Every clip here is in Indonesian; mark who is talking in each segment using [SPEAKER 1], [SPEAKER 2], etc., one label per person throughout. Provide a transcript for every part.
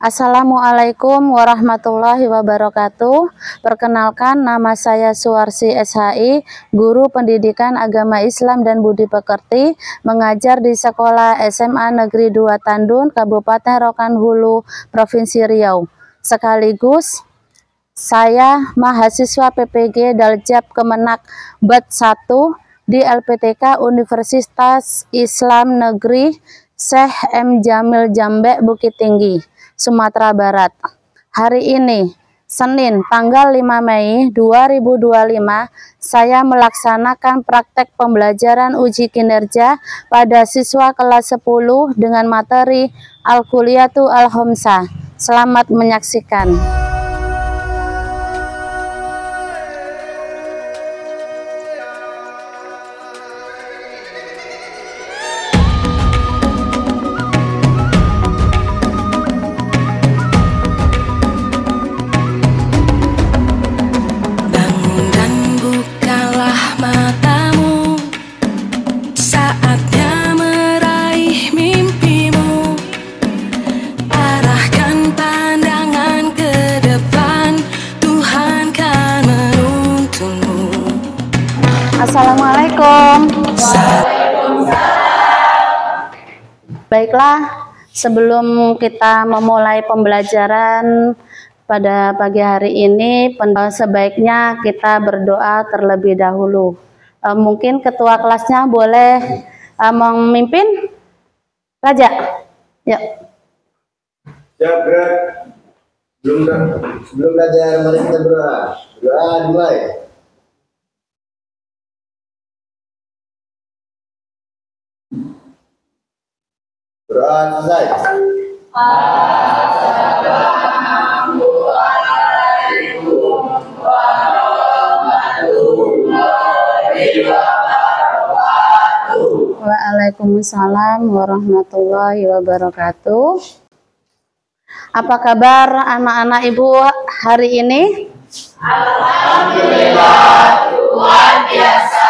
[SPEAKER 1] Assalamualaikum warahmatullahi wabarakatuh. Perkenalkan, nama saya Suwarsi SHI, Guru Pendidikan Agama Islam dan Budi Pekerti, mengajar di Sekolah SMA Negeri 2 Tandun, Kabupaten Rokan Hulu, Provinsi Riau. Sekaligus saya mahasiswa PPG Daljab Kemenak BAD 1 di LPTK Universitas Islam Negeri Syekh M. Jamil Jambe, Bukit Tinggi, Sumatera Barat. Hari ini, Senin, tanggal 5 Mei 2025, saya melaksanakan praktek pembelajaran uji kinerja pada siswa kelas 10 dengan materi Al-Kulliyatu Al-Khamsah. Selamat menyaksikan. Assalamualaikum. Baiklah, sebelum kita memulai pembelajaran pada pagi hari ini, sebaiknya kita berdoa terlebih dahulu. Mungkin ketua kelasnya boleh memimpin? Raja, ya.
[SPEAKER 2] Siap, gerak. Sebelum belajar, mari kita berdoa. Doa dimulai. Doa selesai. Assalamualaikum warahmatullahi wabarakatuh.
[SPEAKER 1] Waalaikumsalam warahmatullahi wabarakatuh. Apa kabar anak-anak ibu hari ini?
[SPEAKER 3] Alhamdulillah, luar biasa.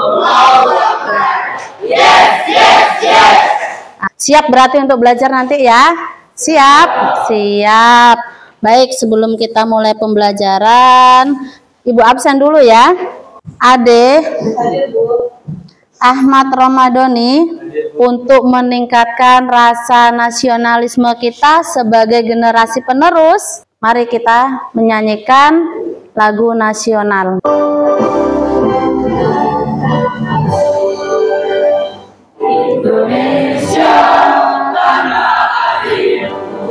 [SPEAKER 3] Allahu Akbar. Yes, yes, yes.
[SPEAKER 1] Siap berarti untuk belajar nanti ya? Siap? Siap. Baik, sebelum kita mulai pembelajaran, Ibu absen dulu ya. Ade Ahmad Ramadhani, untuk meningkatkan rasa nasionalisme kita sebagai generasi penerus, mari kita menyanyikan lagu nasional.
[SPEAKER 3] Indonesia, tanah airku,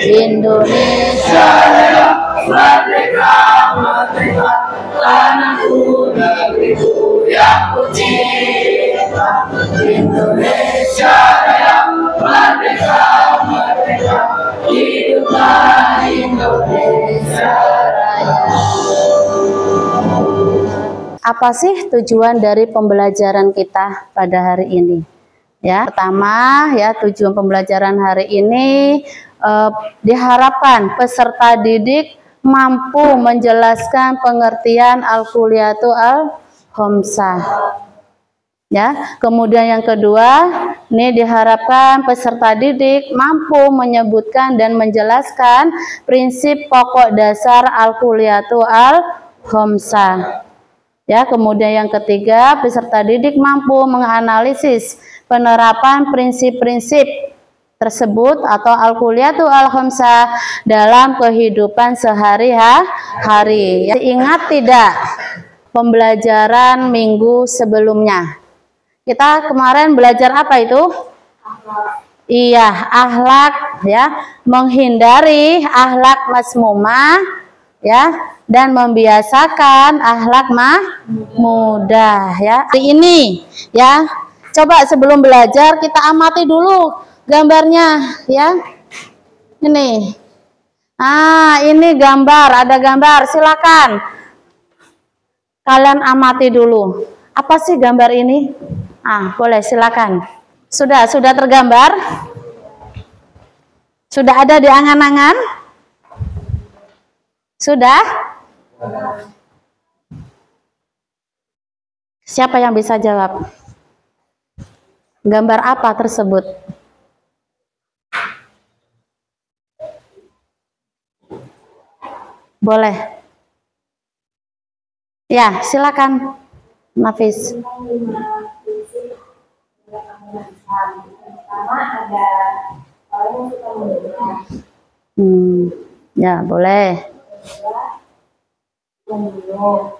[SPEAKER 1] Indonesia
[SPEAKER 3] merdeka, merdeka, tanahku, negeriku yang ku cinta. Indonesia Raya, merdeka, merdeka, hiduplah Indonesia Raya.
[SPEAKER 1] Apa sih tujuan dari pembelajaran kita pada hari ini? Ya, pertama ya, tujuan pembelajaran hari ini diharapkan peserta didik mampu menjelaskan pengertian Al-Kulliyatu Al-Khamsah. Ya, kemudian yang kedua, ini diharapkan peserta didik mampu menyebutkan dan menjelaskan prinsip pokok dasar Al-Kulliyatu Al-Khamsah. Ya, kemudian yang ketiga, peserta didik mampu menganalisis penerapan prinsip-prinsip tersebut atau Al-Kulliyatu Al-Khamsah dalam kehidupan sehari-hari. Ya, ingat tidak pembelajaran minggu sebelumnya? Kita kemarin belajar apa itu? Iya, akhlak ya, menghindari akhlak mazmumah ya, dan membiasakan akhlak mudah ya. Hari ini ya, coba sebelum belajar kita amati dulu gambarnya ya. Ini. Ini gambar, ada gambar, silakan. Kalian amati dulu. Apa sih gambar ini? Boleh silakan. Sudah tergambar? Sudah ada di angan-angan? Sudah? Siapa yang bisa jawab? Gambar apa tersebut? Boleh. Ya, silakan. Nafis.
[SPEAKER 4] Pertama ada orang yang suka mendengar.
[SPEAKER 1] Ya, boleh.
[SPEAKER 4] Membunuh.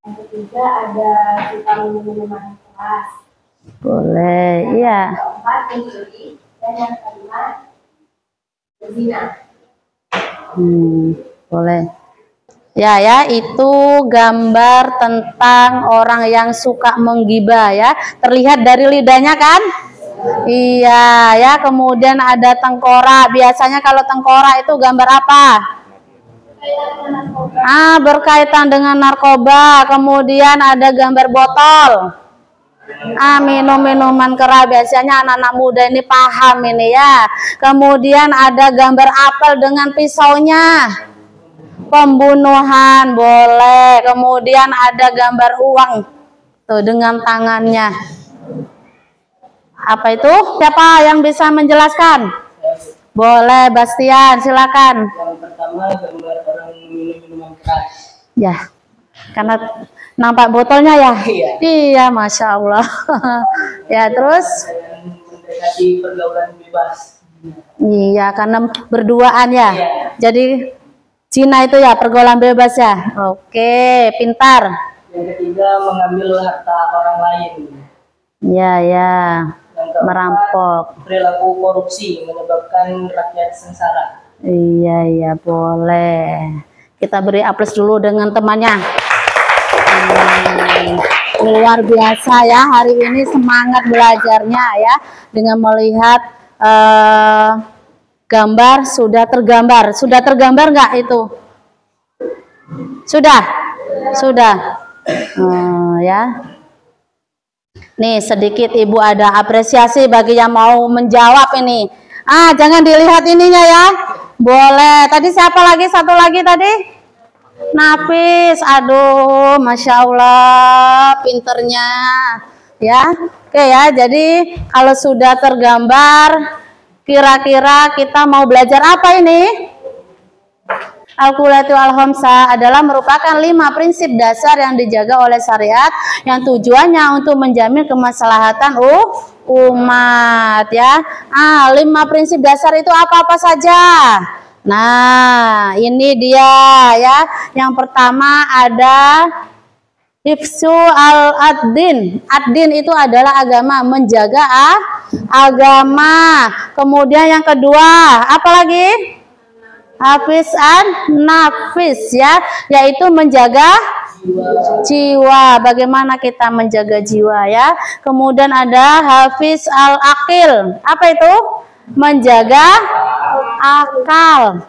[SPEAKER 4] Yang ketiga ada suka minum minuman keras.
[SPEAKER 1] Boleh, iya.
[SPEAKER 4] Yang keempat mencuri. Dan yang kelima berzina.
[SPEAKER 1] Boleh. Ya, itu gambar tentang orang yang suka menggibah ya. Terlihat dari lidahnya kan? Iya, ya. Kemudian ada tengkorak. Biasanya kalau tengkorak itu gambar apa? Berkaitan dengan narkoba. Kemudian ada gambar botol. Minum minuman keras. Biasanya anak-anak muda ini paham ini ya. Kemudian ada gambar apel dengan pisaunya. Pembunuhan, boleh. Kemudian ada gambar uang tuh dengan tangannya. Apa itu? Siapa yang bisa menjelaskan? Boleh, Bastian, silakan.
[SPEAKER 3] Yang pertama gambar orang minum minuman keras.
[SPEAKER 1] Ya, karena nampak botolnya ya. Iya, masya Allah. Ya, terus?
[SPEAKER 3] Mendekati pergaulan bebas.
[SPEAKER 1] Iya, karena berduaan ya.
[SPEAKER 3] Iya.
[SPEAKER 1] Jadi Cina itu ya pergaulan bebas ya. Oke, pintar.
[SPEAKER 3] Yang ketiga mengambil harta orang lain.
[SPEAKER 1] Ya.
[SPEAKER 3] Yang keempat,
[SPEAKER 1] Merampok.
[SPEAKER 3] perilaku korupsi menyebabkan rakyat sengsara.
[SPEAKER 1] Iya, boleh. Kita beri aplaus dulu dengan temannya. Luar biasa ya, hari ini semangat belajarnya ya, dengan melihat gambar sudah tergambar. Sudah tergambar nggak itu? Sudah? Ya. Nih sedikit Ibu ada apresiasi bagi yang mau menjawab ini. Jangan dilihat ininya ya. Boleh. Tadi siapa lagi? Satu lagi tadi? Nafis. Aduh, masya Allah, pinternya. Ya, oke ya. Jadi kalau sudah tergambar, kira-kira kita mau belajar apa ini? Al-Qulatu Al-Khamsah adalah merupakan 5 prinsip dasar yang dijaga oleh syariat yang tujuannya untuk menjamin kemaslahatan umat ya. 5 prinsip dasar itu apa-apa saja? Nah, ini dia ya. Yang pertama ada hifzu al-ad-din. Ad-din itu adalah agama, menjaga agama. Kemudian yang kedua, apa lagi? Hafiz an-nafis ya, yaitu menjaga jiwa. Bagaimana kita menjaga jiwa ya. Kemudian ada hafiz al-aqil. Apa itu? Menjaga akal.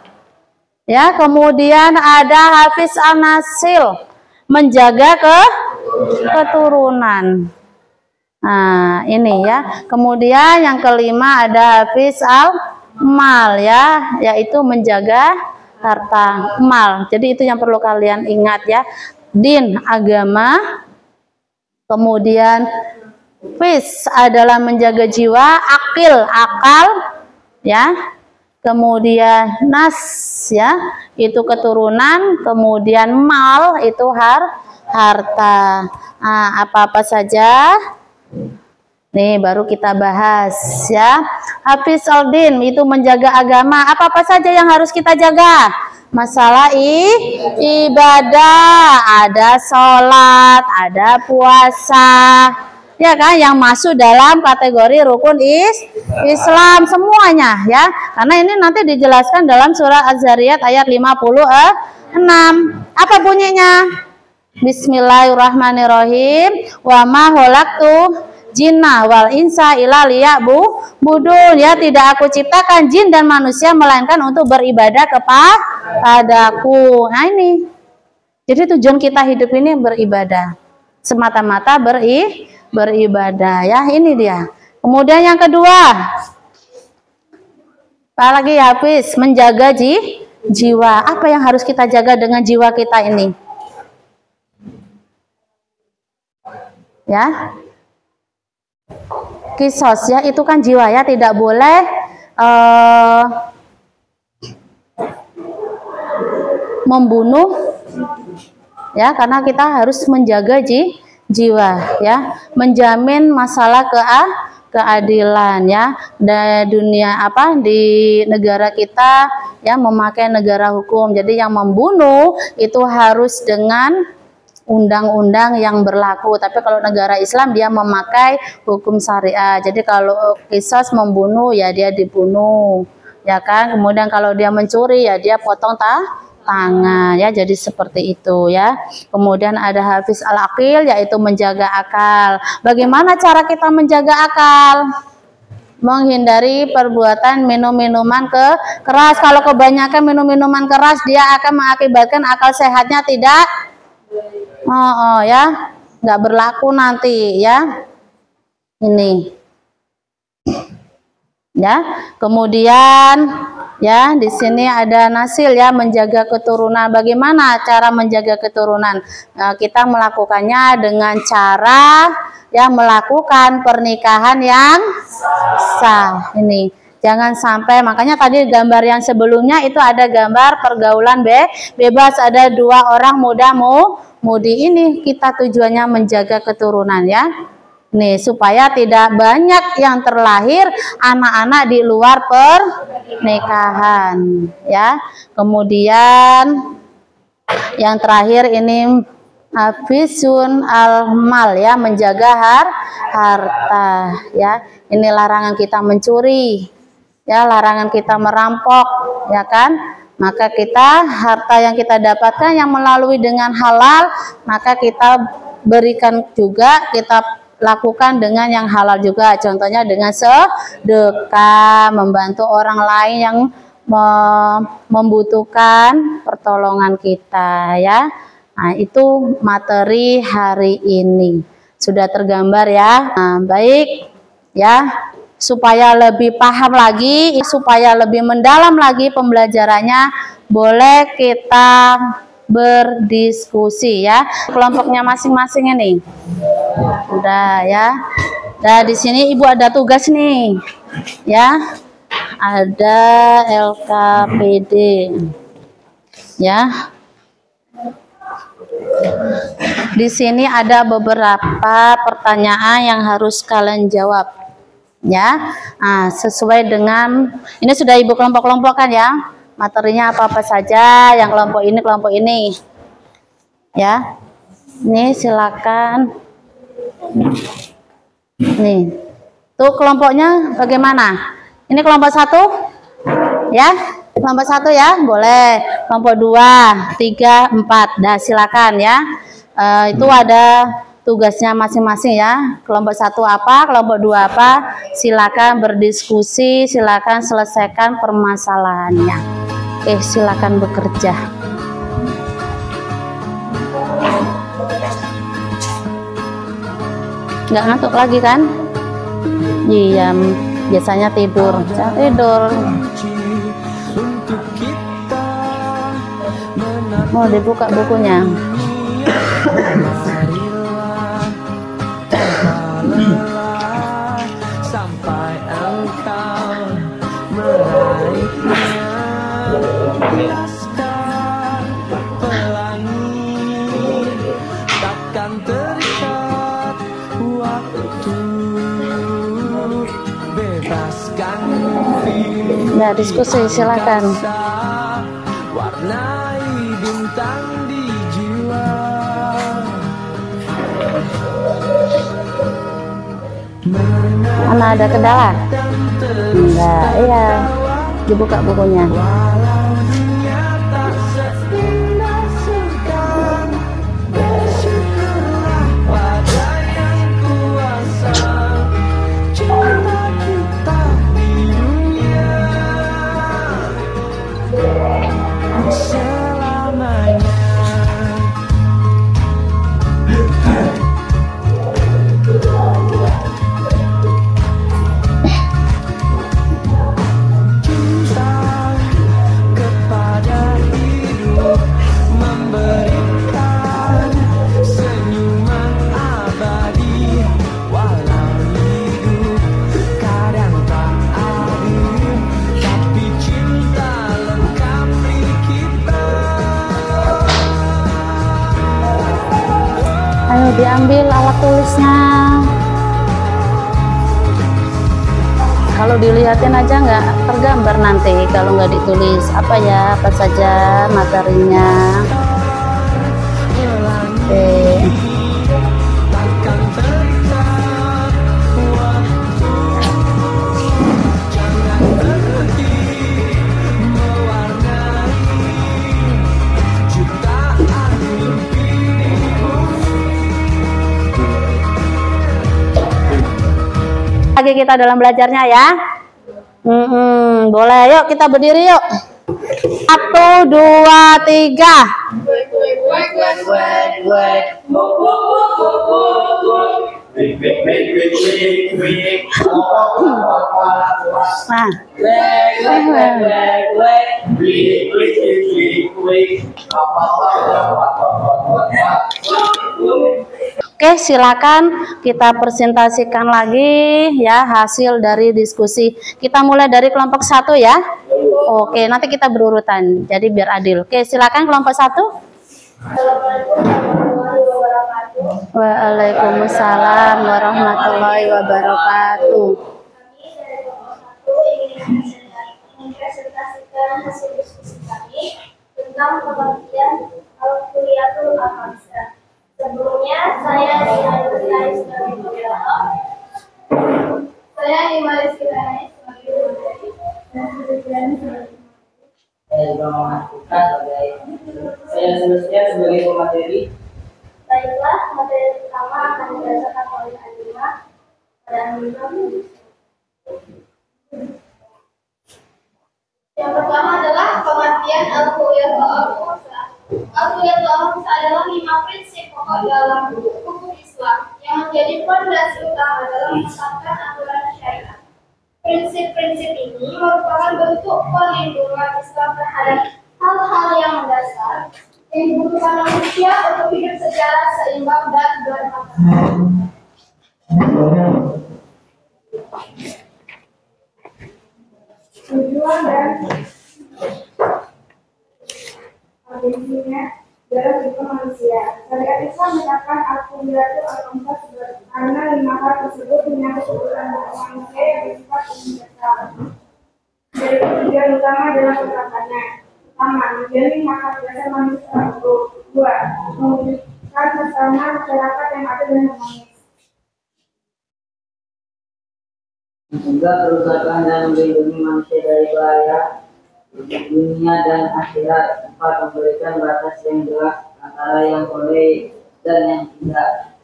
[SPEAKER 1] Ya, kemudian ada hafiz an-nasil. Menjaga keturunan. Nah, ini ya. Kemudian yang kelima ada hafiz al-mal ya, yaitu menjaga harta mal. Jadi itu yang perlu kalian ingat ya. Din, agama. Kemudian fis adalah menjaga jiwa, akil, akal ya. Kemudian nas ya, itu keturunan, kemudian mal itu harta. Apa-apa saja. Nih baru kita bahas ya. Hafiz al-din itu menjaga agama. Apa-apa saja yang harus kita jaga? Masalah ibadah, ada sholat, ada puasa. Ya kan, yang masuk dalam kategori rukun Islam semuanya ya. Karena ini nanti dijelaskan dalam surah Az-Zariyat ayat 56. Apa bunyinya? Bismillahirrahmanirrahim. Wa ma khalaqtu jinna wal insa illa liya'budun. Ya, tidak aku ciptakan jin dan manusia melainkan untuk beribadah kepadaku. Nah ini. Jadi tujuan kita hidup ini beribadah. Semata-mata beribadah ya, ini dia. Kemudian yang kedua, apa lagi ya, Hafiz? Menjaga jiwa. Apa yang harus kita jaga dengan jiwa kita ini? Ya, kisos ya, itu kan jiwa ya, tidak boleh membunuh ya, karena kita harus menjaga jiwa ya, menjamin masalah keadilan ya, di dunia di negara kita ya, memakai negara hukum. Jadi yang membunuh itu harus dengan undang-undang yang berlaku. Tapi kalau negara Islam dia memakai hukum syariah. Jadi kalau kisos membunuh ya dia dibunuh ya kan. Kemudian kalau dia mencuri ya dia potong tangan ya, jadi seperti itu ya. Kemudian ada hafiz al-aqil, yaitu menjaga akal. Bagaimana cara kita menjaga akal? Menghindari perbuatan minum-minuman keras. Kalau kebanyakan minum-minuman keras dia akan mengakibatkan akal sehatnya tidak ya, nggak berlaku nanti ya. Ini ya. Kemudian ya, di sini ada nasil ya, menjaga keturunan. Bagaimana cara menjaga keturunan? Kita melakukannya dengan cara ya, melakukan pernikahan yang sah. Ini jangan sampai, makanya tadi gambar yang sebelumnya itu ada gambar pergaulan bebas, ada 2 orang mudi. Ini kita tujuannya menjaga keturunan ya. Nih, supaya tidak banyak yang terlahir anak-anak di luar pernikahan ya. Kemudian yang terakhir ini hafizun al-mal ya, menjaga harta ya. Ini larangan kita mencuri ya, larangan kita merampok ya kan. Maka kita harta yang kita dapatkan yang melalui dengan halal, maka kita berikan juga, kita lakukan dengan yang halal juga. Contohnya dengan sedekah, membantu orang lain yang membutuhkan pertolongan kita ya. Nah, itu materi hari ini sudah tergambar ya. Nah, baik ya, supaya lebih paham lagi, supaya lebih mendalam lagi pembelajarannya, boleh kita berdiskusi ya. Kelompoknya masing-masing ini udah ya. Nah, di sini Ibu ada tugas nih ya, ada LKPD ya. Di sini ada beberapa pertanyaan yang harus kalian jawab ya. Nah, sesuai dengan ini sudah Ibu kelompok-kelompokkan ya, materinya apa-apa saja, yang kelompok ini ya. Ini silakan. Nih, tuh kelompoknya bagaimana? Ini kelompok 1 ya, kelompok 1 ya, boleh. Kelompok 2, 3, 4, dah silakan ya. Itu ada tugasnya masing-masing ya. Kelompok 1 apa, kelompok 2 apa, silakan berdiskusi, silakan selesaikan permasalahannya. Silakan bekerja. Nggak ngantuk lagi kan? Iya, biasanya tidur. Jangan tidur. Mau dibuka bukunya.
[SPEAKER 5] Sampai engkau meraihnya, bilaskan pelangi, takkan terikat waktu, bebaskan
[SPEAKER 1] Ya, diskusi silakan.
[SPEAKER 5] warnai bintang di jiwa.
[SPEAKER 1] Mana ada kendala? Enggak, iya. Dibuka bukunya.
[SPEAKER 5] Walau dunia tak seindah sekarang, bersyukurlah pada yang kuasa. Cinta kita di dunia selamanya. Memberikan senyuman abadi, walau
[SPEAKER 1] Diambil alat tulisnya. Kalau dilihatin aja nggak tergambar nanti kalau nggak ditulis apa ya, apa saja materinya. Oke.
[SPEAKER 5] Takkan terikat waktu, jangan berhenti mewarnai jutaan mimpimu.
[SPEAKER 1] Lagi kita dalam belajarnya ya. Boleh, yuk kita berdiri yuk. 1, 2, 3. Nah, oke, silakan kita presentasikan lagi ya hasil dari diskusi. Kita mulai dari kelompok 1 ya. Oke, nanti kita berurutan. Jadi biar adil. Oke, silakan kelompok 1.
[SPEAKER 4] Assalamualaikum warahmatullahi wabarakatuh.
[SPEAKER 1] Waalaikumsalam warahmatullahi wabarakatuh.
[SPEAKER 4] Kami dari kelompok 1 ingin mempresentasikan hasil diskusi kami tentang pengertian al-kuliyatul ahamsah. Sebelumnya saya Dimaris sebagai moderator. Saya Dimaris sebagai materi dan Sudirjani sebagai
[SPEAKER 3] Saya juga memastikan saya seluruhnya sebagai pemateri.
[SPEAKER 4] Baiklah, materi pertama akan dibacakan oleh Adima dan yang pertama adalah pengertian al-kuliyatul ahamsah. Al-kuliyatul ahamsah adalah 5 prinsip pokok dalam hukum Islam yang menjadi fondasi utama dalam menetapkan aturan syariat. Prinsip-prinsip ini merupakan bentuk perlindungan Islam terhadap hal-hal yang mendasar yang dibutuhkan manusia untuk hidup secara seimbang dan bermanfaat. Tujuan dan agensinya dalam hidup manusia. Syariat Islam menetapkan al-kuliyatul ahamsah karena 5 hal tersebut menyangkut kebutuhan manusia yang bersifat universal. Dari tujuan utama adalah penerapannya. Pertama, menjamin hak dasar manusia tersebut. 2. Mewujudkan bersama masyarakat yang adil dan harmonis.
[SPEAKER 3] Juga berusaha dan melindungi manusia dari bahaya dunia dan akhirat. 4. Memberikan batas yang jelas antara yang boleh dan yang tidak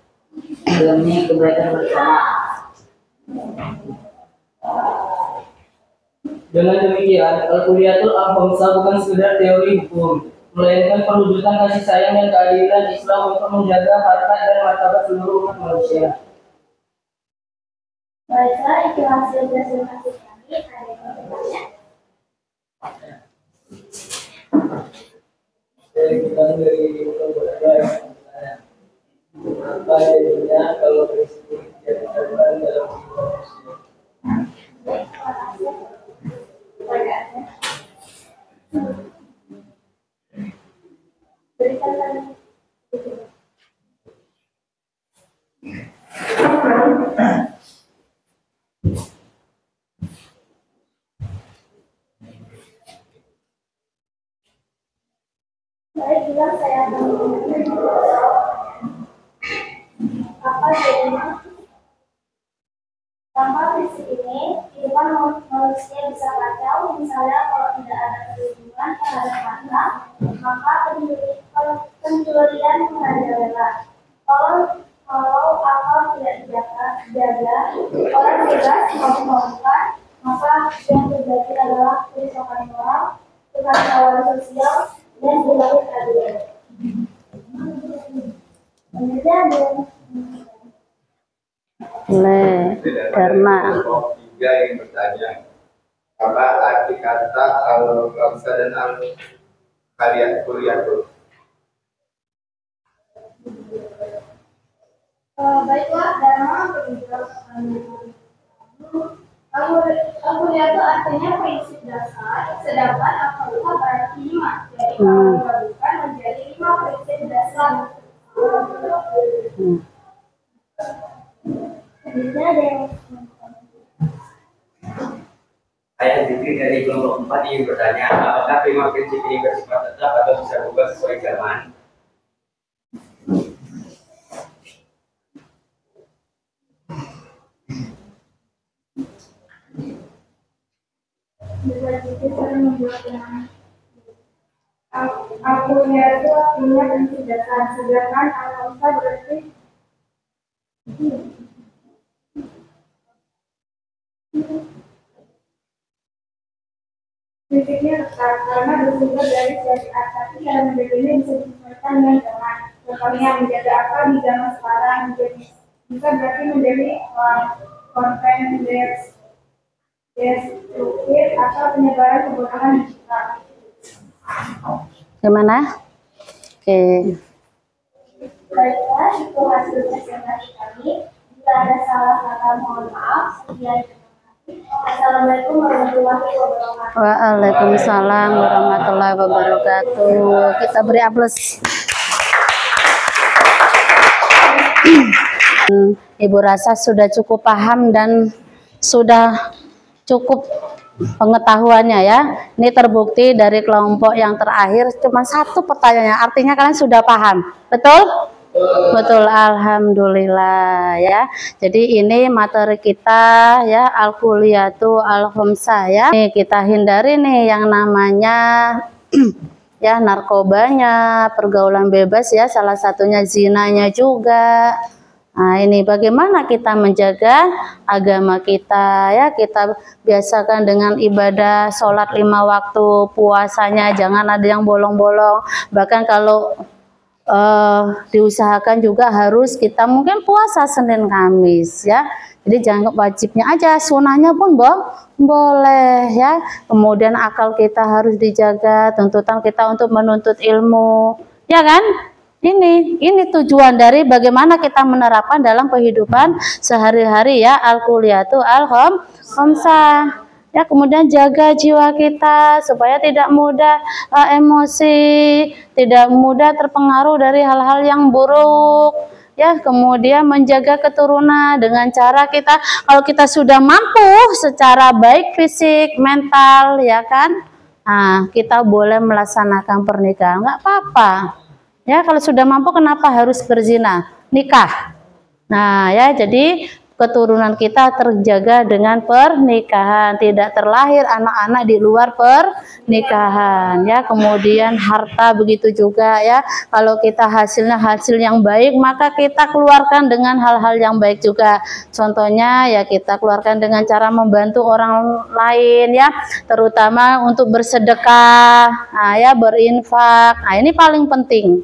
[SPEAKER 3] demi kebaikan bersama. Dengan demikian, al-kuliyatul ahamsah bukan sekedar teori hukum, melainkan perwujudan kasih sayang dan keadilan Islam untuk menjaga harkat dan martabat seluruh umat manusia.
[SPEAKER 4] Baiklah, itu hasil presentasi kami. Ada yang bertanya?
[SPEAKER 3] Jadi kita dari beberapa apa jadinya kalau presiden jadi korban dalam manusia.
[SPEAKER 4] Baik, terima kasih. Pertanyaannya. Berikan tanya. Baik, bilang saya akan apa jadinya tanpa prinsip ini kehidupan manusia bisa kacau. Misalnya kalau tidak ada perlindungan terhadap maka pencurian merajalela. Kalau akal tidak dijaga, orang bebas melakukan, maka yang terjadi adalah kerusakan moral, kekacauan sosial, dan berlaku keadilan.
[SPEAKER 1] Dharma.
[SPEAKER 2] Tiga yang bertanya, apa arti kata al-ahamsah dan al-kuliyatul?
[SPEAKER 4] Baiklah, Dharma menjawab. Al-kuliyatul artinya prinsip dasar, sedangkan al-ahamsah berarti 5. Jadi kalau digabungkan menjadi 5 prinsip dasar.
[SPEAKER 6] Saya Zikri dari kelompok 4 ingin bertanya, apakah 5 prinsip ini bersifat tetap atau bisa berubah sesuai zaman?
[SPEAKER 4] Akunya itu artinya prinsip dasar, sedangkan al-khamsah berarti prinsipnya tetap karena bersumber dari syariat, tapi cara menjaganya bisa disesuaikan dengan zaman. Contohnya menjaga apa di zaman sekarang bisa berarti menjadi konten destruktif atau penyebaran kebodohan digital.
[SPEAKER 1] Gimana? Oke.
[SPEAKER 4] Baiklah, itu hasil presentasi kami. Jika ada salah kata, mohon maaf. Sekian. Assalamualaikum warahmatullahi wabarakatuh.
[SPEAKER 1] Waalaikumsalam warahmatullahi wabarakatuh. Kita beri aplaus. Ibu rasa sudah cukup paham dan sudah cukup pengetahuannya ya. Ini terbukti dari kelompok yang terakhir cuma satu pertanyaannya. Artinya kalian sudah paham. Betul? Betul, alhamdulillah ya. Jadi ini materi kita ya, al-kulliyatu al-khamsah ya. Nih kita hindari nih yang namanya ya narkobanya, pergaulan bebas ya, salah satunya zinanya juga. Nah ini bagaimana kita menjaga agama kita ya, kita biasakan dengan ibadah sholat 5 waktu, puasanya jangan ada yang bolong-bolong, bahkan kalau diusahakan juga harus kita mungkin puasa Senin Kamis ya, jadi jangan wajibnya aja, sunahnya pun boleh ya. Kemudian akal kita harus dijaga, tuntutan kita untuk menuntut ilmu ya kan. Ini tujuan dari bagaimana kita menerapkan dalam kehidupan sehari-hari ya, al-kulliyatu al-khamsah ya. Kemudian jaga jiwa kita supaya tidak mudah emosi, tidak mudah terpengaruh dari hal-hal yang buruk ya. Kemudian menjaga keturunan dengan cara kita, kalau kita sudah mampu secara baik fisik, mental ya kan, nah kita boleh melaksanakan pernikahan, nggak apa-apa ya. Kalau sudah mampu kenapa harus berzina, nikah. Nah ya, jadi keturunan kita terjaga dengan pernikahan, tidak terlahir anak-anak di luar pernikahan ya. Kemudian harta begitu juga ya, kalau kita hasilnya hasil yang baik maka kita keluarkan dengan hal-hal yang baik juga. Contohnya ya kita keluarkan dengan cara membantu orang lain ya, terutama untuk bersedekah, nah ya, berinfak. Nah ini paling penting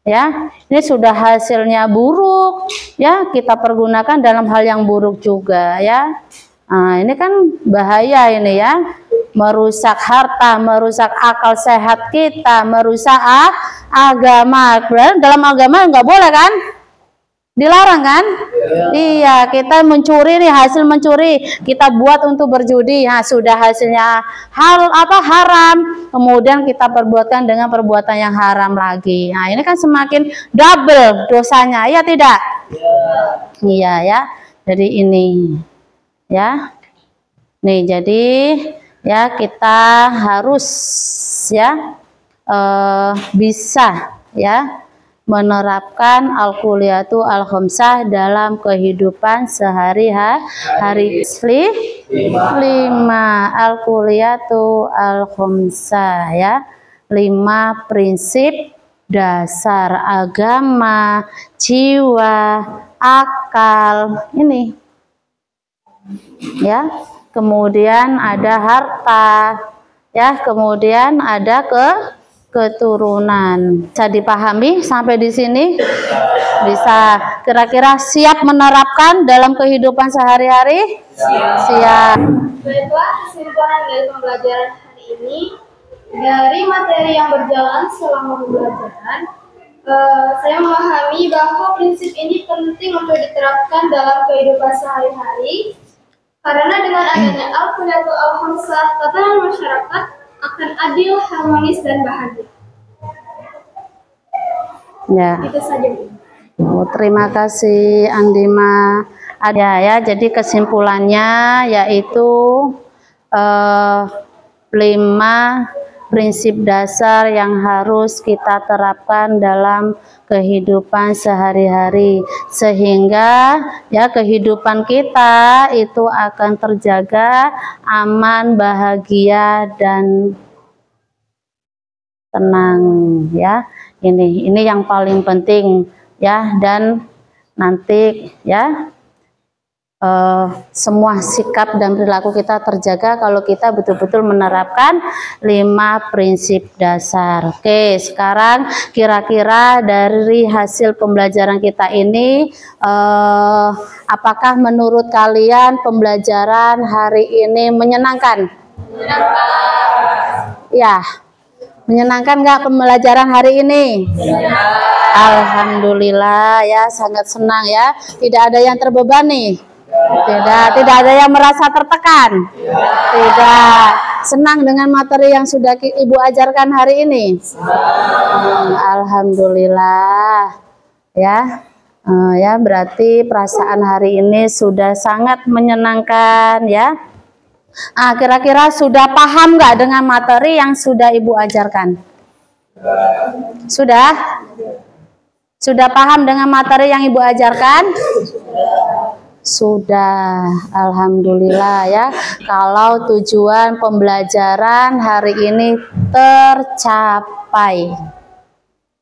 [SPEAKER 1] ya. Ini sudah hasilnya buruk ya, kita pergunakan dalam hal yang buruk juga ya. Nah ini kan bahaya ini ya, merusak harta, merusak akal sehat kita, merusak agama. Dalam agama nggak boleh kan, dilarang kan? Iya, kita mencuri nih, hasil mencuri kita buat untuk berjudi, nah sudah hasilnya haram, kemudian kita perbuatkan dengan perbuatan yang haram lagi. Nah ini kan semakin double dosanya, ya tidak? Iya ya. Jadi ini ya, nih jadi ya kita harus ya bisa ya menerapkan al-kulliyatu al-khamsah dalam kehidupan sehari-hari. 5 al-kulliyatu al-khamsah ya, 5 prinsip dasar agama, jiwa, akal ini ya. Kemudian ada harta ya, kemudian ada keturunan. Bisa dipahami sampai di sini? Bisa. Kira-kira siap menerapkan dalam kehidupan sehari-hari? Siap.
[SPEAKER 4] Baiklah, kesimpulan dari pembelajaran hari ini, dari materi yang berjalan selama pembelajaran, saya memahami bahwa prinsip ini penting untuk diterapkan dalam kehidupan sehari-hari, karena dengan adanya al-kulliyatu al-khamsah, tatanan masyarakat akan adil, harmonis, dan bahagia.
[SPEAKER 1] Ya.
[SPEAKER 4] Itu saja.
[SPEAKER 1] Oh, terima kasih Andima. Ada ya, jadi kesimpulannya yaitu 5 prinsip dasar yang harus kita terapkan dalam kehidupan sehari-hari sehingga ya kehidupan kita itu akan terjaga aman, bahagia dan tenang ya. Ini yang paling penting ya, dan nanti ya semua sikap dan perilaku kita terjaga kalau kita betul-betul menerapkan 5 prinsip dasar. Oke, sekarang kira-kira dari hasil pembelajaran kita ini apakah menurut kalian pembelajaran hari ini menyenangkan? Ya, menyenangkan nggak pembelajaran hari ini? Alhamdulillah ya, sangat senang ya. Tidak ada yang terbebani. Tidak ada yang merasa tertekan. Tidak. Senang dengan materi yang sudah Ibu ajarkan hari ini. Alhamdulillah. Ya. Ya, berarti perasaan hari ini sudah sangat menyenangkan ya. Kira-kira sudah paham nggak dengan materi yang sudah Ibu ajarkan? Sudah? Sudah paham dengan materi yang Ibu ajarkan? Sudah, alhamdulillah ya. Kalau tujuan pembelajaran hari ini tercapai,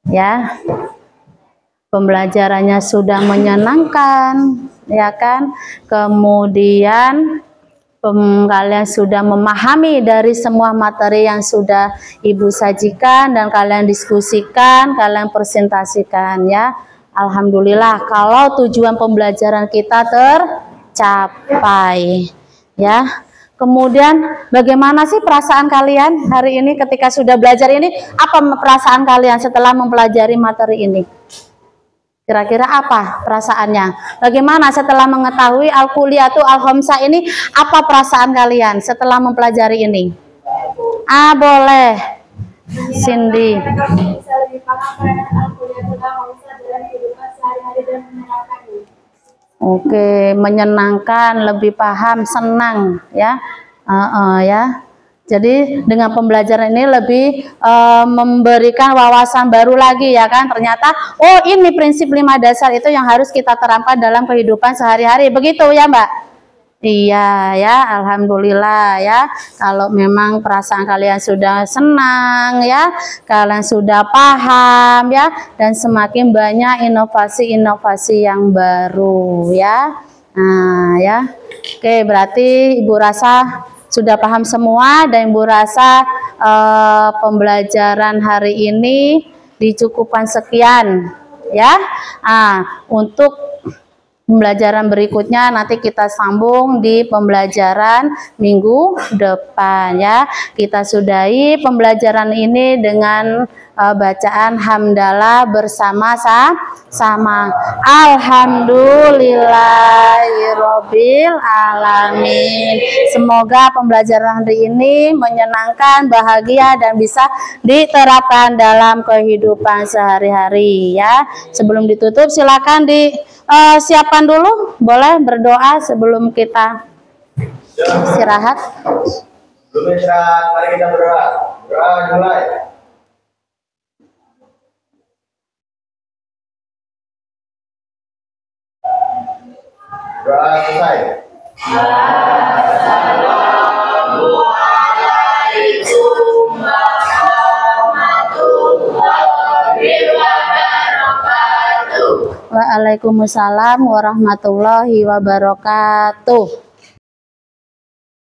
[SPEAKER 1] ya, pembelajarannya sudah menyenangkan, ya kan? Kemudian kalian sudah memahami dari semua materi yang sudah Ibu sajikan dan kalian diskusikan, kalian presentasikan ya. Alhamdulillah kalau tujuan pembelajaran kita tercapai ya. Kemudian bagaimana sih perasaan kalian hari ini ketika sudah belajar ini? Apa perasaan kalian setelah mempelajari materi ini? Kira-kira apa perasaannya? Bagaimana setelah mengetahui al-kulliyatu al-khamsah ini? Apa perasaan kalian setelah mempelajari ini? Boleh Cindy. Oke, menyenangkan, lebih paham, senang ya. Ya. Jadi dengan pembelajaran ini lebih memberikan wawasan baru lagi ya kan. Ternyata oh ini prinsip 5 dasar itu yang harus kita terapkan dalam kehidupan sehari-hari. Begitu ya Mbak? Iya ya, alhamdulillah ya. Kalau memang perasaan kalian sudah senang ya, kalian sudah paham ya, dan semakin banyak inovasi-inovasi yang baru ya. Nah ya, oke berarti Ibu rasa sudah paham semua dan Ibu rasa pembelajaran hari ini dicukupkan sekian ya. Untuk pembelajaran berikutnya nanti kita sambung di pembelajaran minggu depan ya. Kita sudahi pembelajaran ini dengan bacaan hamdalah bersama-sama. Alhamdulillahirabbil alamin. Semoga pembelajaran hari ini menyenangkan, bahagia dan bisa diterapkan dalam kehidupan sehari-hari ya. Sebelum ditutup silakan siapkan dulu, boleh berdoa sebelum kita istirahat.
[SPEAKER 2] Sebelum istirahat, mari kita berdoa. Doa dimulai. Doa selesai. Assalamualaikum warahmatullahi wabarakatuh.
[SPEAKER 1] Waalaikumsalam warahmatullahi wabarakatuh.